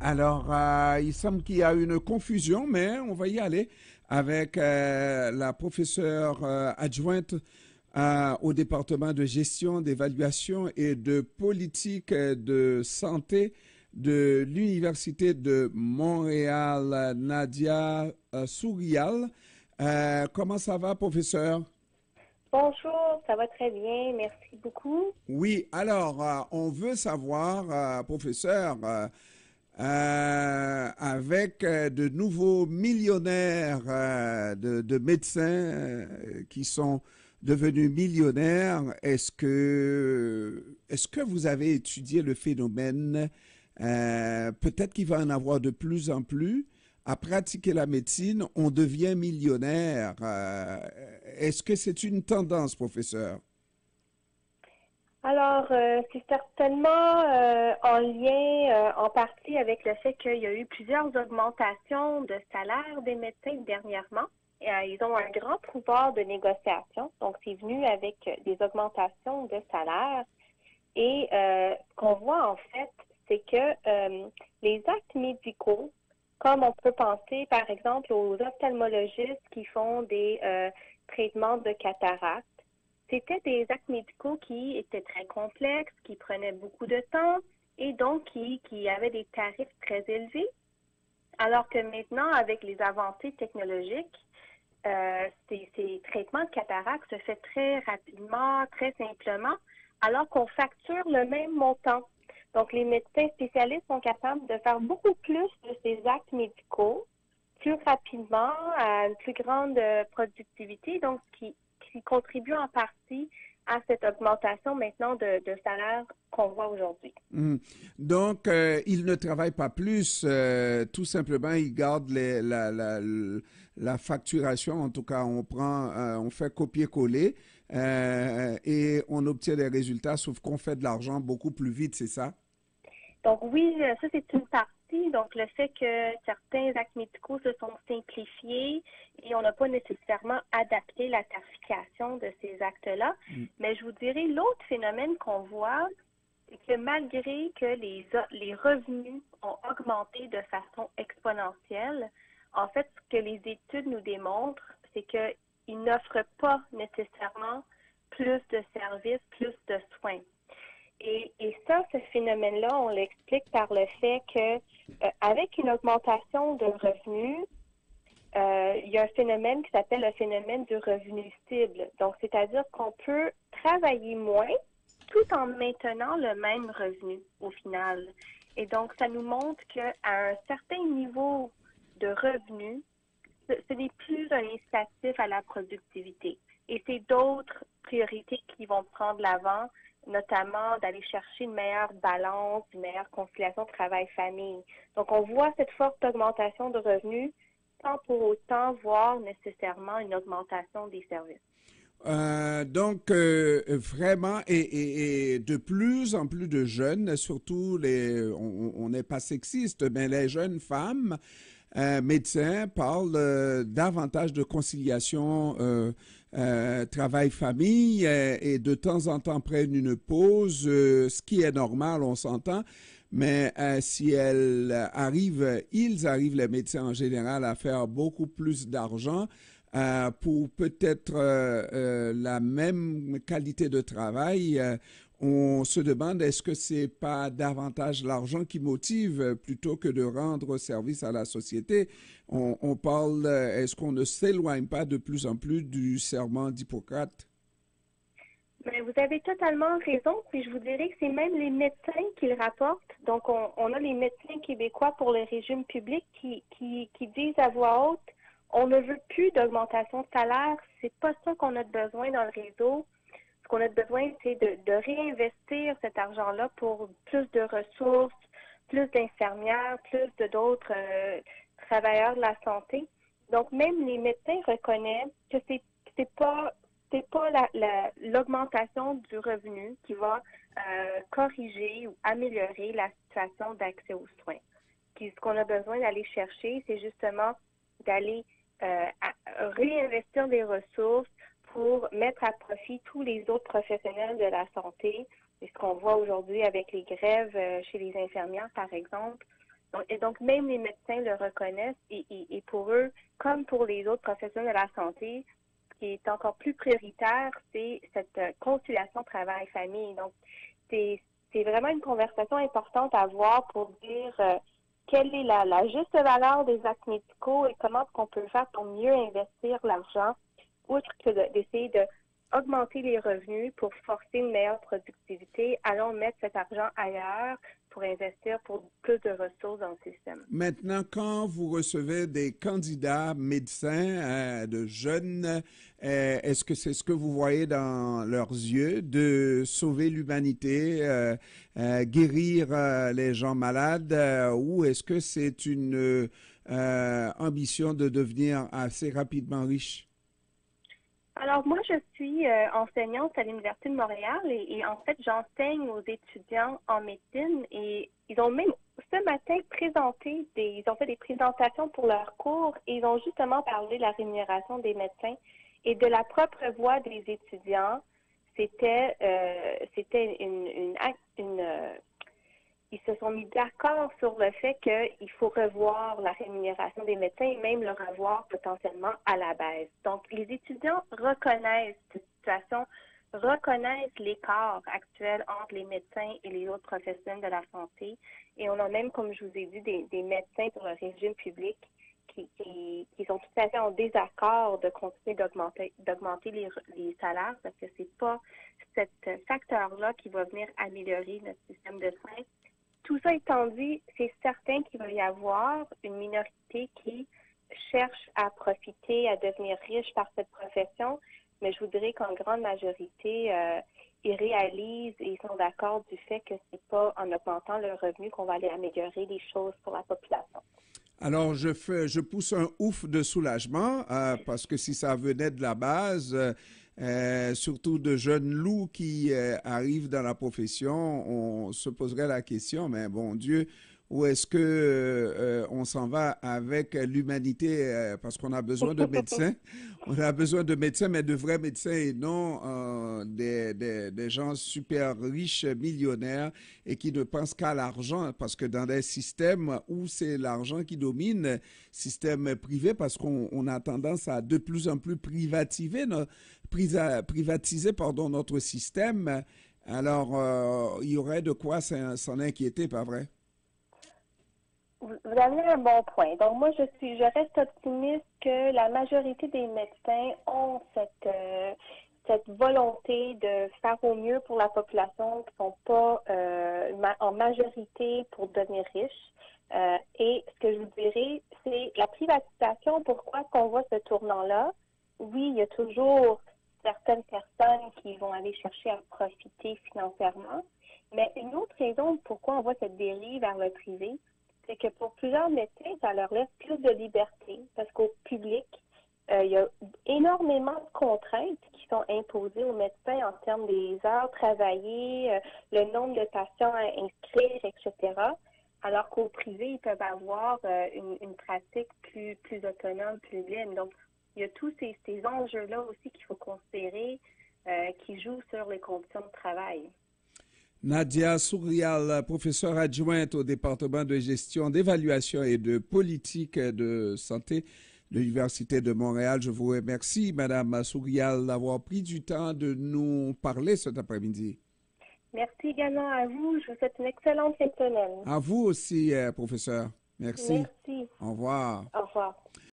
Alors, il semble qu'il y a une confusion, mais on va y aller avec la professeure adjointe au département de gestion, d'évaluation et de politique de santé de l'Université de Montréal, Nadia Sourial. Comment ça va, professeur? Bonjour, ça va très bien, merci beaucoup. Oui, alors, on veut savoir, professeur, avec de nouveaux millionnaires de médecins qui sont devenus millionnaires, est-ce que vous avez étudié le phénomène? Peut-être qu'il va en avoir de plus en plus. À pratiquer la médecine, on devient millionnaire. Est-ce que c'est une tendance, professeur? Alors, c'est certainement en lien en partie avec le fait qu'il y a eu plusieurs augmentations de salaire des médecins dernièrement. Et, ils ont un grand pouvoir de négociation, donc c'est venu avec des augmentations de salaire. Et ce qu'on voit en fait, c'est que les actes médicaux, comme on peut penser par exemple aux ophtalmologistes qui font des traitements de cataracte, c'était des actes médicaux qui étaient très complexes, qui prenaient beaucoup de temps et donc qui avaient des tarifs très élevés. Alors que maintenant, avec les avancées technologiques, ces traitements de cataracte se fait très rapidement, très simplement, alors qu'on facture le même montant. Donc, les médecins spécialistes sont capables de faire beaucoup plus de ces actes médicaux plus rapidement, à une plus grande productivité, donc qui contribue en partie à cette augmentation maintenant de salaire qu'on voit aujourd'hui. Hmm. Donc, ils ne travaillent pas plus, tout simplement, ils gardent la facturation. En tout cas, on fait copier-coller et on obtient des résultats, sauf qu'on fait de l'argent beaucoup plus vite, c'est ça? Donc oui, ça c'est une partie. Donc le fait que certains actes médicaux se sont simplifiés et on n'a pas nécessairement adapté la tarification de ces actes-là. Hmm. Mais je vous dirais, l'autre phénomène qu'on voit, c'est que malgré que les revenus ont augmenté de façon exponentielle, en fait, ce que les études nous démontrent, c'est qu'ils n'offrent pas nécessairement plus de services, plus de soins. Et ça, ce phénomène-là, on l'explique par le fait que avec une augmentation de revenus, il y a un phénomène qui s'appelle le phénomène du revenu cible. Donc, c'est-à-dire qu'on peut travailler moins tout en maintenant le même revenu au final. Et donc, ça nous montre qu'à un certain niveau de revenu, ce n'est plus un incitatif à la productivité. Et c'est d'autres priorités qui vont prendre l'avant, notamment d'aller chercher une meilleure balance, une meilleure conciliation travail-famille. Donc, on voit cette forte augmentation de revenus sans pour autant voir nécessairement une augmentation des services. Donc, vraiment, et de plus en plus de jeunes, surtout on n'est pas sexiste, mais les jeunes femmes médecins parlent davantage de conciliation travail-famille et de temps en temps prennent une pause, ce qui est normal, on s'entend. Mais si ils arrivent, les médecins en général, à faire beaucoup plus d'argent pour peut-être la même qualité de travail. On se demande est-ce que c'est pas davantage l'argent qui motive plutôt que de rendre service à la société. On parle, est-ce qu'on ne s'éloigne pas de plus en plus du serment d'Hippocrate? Mais vous avez totalement raison, puis je vous dirais que c'est même les médecins qui le rapportent. Donc, on a les médecins québécois pour le régime public qui disent à voix haute, on ne veut plus d'augmentation de salaire, c'est pas ça qu'on a besoin dans le réseau. Ce qu'on a besoin, c'est de réinvestir cet argent-là pour plus de ressources, plus d'infirmières, plus de d'autres travailleurs de la santé. Donc, même les médecins reconnaissent que c'est pas l'augmentation du revenu qui va corriger ou améliorer la situation d'accès aux soins. Puis, ce qu'on a besoin d'aller chercher, c'est justement d'aller réinvestir des ressources pour mettre à profit tous les autres professionnels de la santé. Et ce qu'on voit aujourd'hui avec les grèves chez les infirmières, par exemple, Et donc, même les médecins le reconnaissent et pour eux, comme pour les autres professionnels de la santé, ce qui est encore plus prioritaire, c'est cette conciliation travail-famille. Donc, c'est vraiment une conversation importante à avoir pour dire quelle est la juste valeur des actes médicaux et comment est-ce qu'on peut faire pour mieux investir l'argent, outre que d'essayer d'augmenter les revenus pour forcer une meilleure productivité. Allons mettre cet argent ailleurs pour investir pour plus de ressources dans le système. Maintenant, quand vous recevez des candidats médecins, de jeunes, est-ce que c'est ce que vous voyez dans leurs yeux de sauver l'humanité, guérir les gens malades, ou est-ce que c'est une ambition de devenir assez rapidement riche? Alors, moi, je suis enseignante à l'Université de Montréal et en fait, j'enseigne aux étudiants en médecine et ils ont même ce matin ils ont fait des présentations pour leurs cours et ils ont justement parlé de la rémunération des médecins et de la propre voix des étudiants. C'était ils se sont mis d'accord sur le fait qu'il faut revoir la rémunération des médecins et même le revoir potentiellement à la baisse. Donc, les étudiants reconnaissent cette situation, reconnaissent l'écart actuel entre les médecins et les autres professionnels de la santé. Et on a même, comme je vous ai dit, des médecins pour le régime public qui sont tout à fait en désaccord de continuer d'augmenter les salaires parce que c'est pas cet facteur-là qui va venir améliorer notre système de soins. Tout ça étant dit, c'est certain qu'il va y avoir une minorité qui cherche à profiter, à devenir riche par cette profession, mais je vous dirais qu'en grande majorité, ils réalisent et ils sont d'accord du fait que c'est pas en augmentant le revenu qu'on va aller améliorer les choses pour la population. Alors, je pousse un ouf de soulagement parce que si ça venait de la base, surtout de jeunes loups qui arrivent dans la profession, on se poserait la question, mais bon Dieu, où est-ce que on s'en va avec l'humanité parce qu'on a besoin de médecins. On a besoin de médecins, mais de vrais médecins et non des gens super riches, millionnaires et qui ne pensent qu'à l'argent. Parce que dans des systèmes où c'est l'argent qui domine, système privé, parce qu'on a tendance à de plus en plus privatiser notre système. Alors, il y aurait de quoi s'en inquiéter, pas vrai? Vous avez un bon point. Donc moi, je reste optimiste que la majorité des médecins ont cette volonté de faire au mieux pour la population, qui ne sont pas en majorité pour devenir riches. Et ce que je vous dirais, c'est la privatisation. Pourquoi qu'on voit ce tournant-là? Oui, il y a toujours certaines personnes qui vont aller chercher à profiter financièrement. Mais une autre raison pourquoi on voit cette dérive vers le privé, c'est que pour plusieurs médecins, ça leur laisse plus de liberté parce qu'au public, il y a énormément de contraintes qui sont imposées aux médecins en termes des heures travaillées, le nombre de patients à inscrire, etc. Alors qu'au privé, ils peuvent avoir une pratique plus autonome, plus libre. Donc, il y a tous ces enjeux-là aussi qu'il faut considérer qui jouent sur les conditions de travail. Nadia Sourial, professeure adjointe au département de gestion, d'évaluation et de politique de santé de l'Université de Montréal. Je vous remercie, Madame Sourial, d'avoir pris du temps de nous parler cet après-midi. Merci également à vous. Je vous souhaite une excellente fin de semaine. À vous aussi, professeur. Merci. Merci. Au revoir. Au revoir.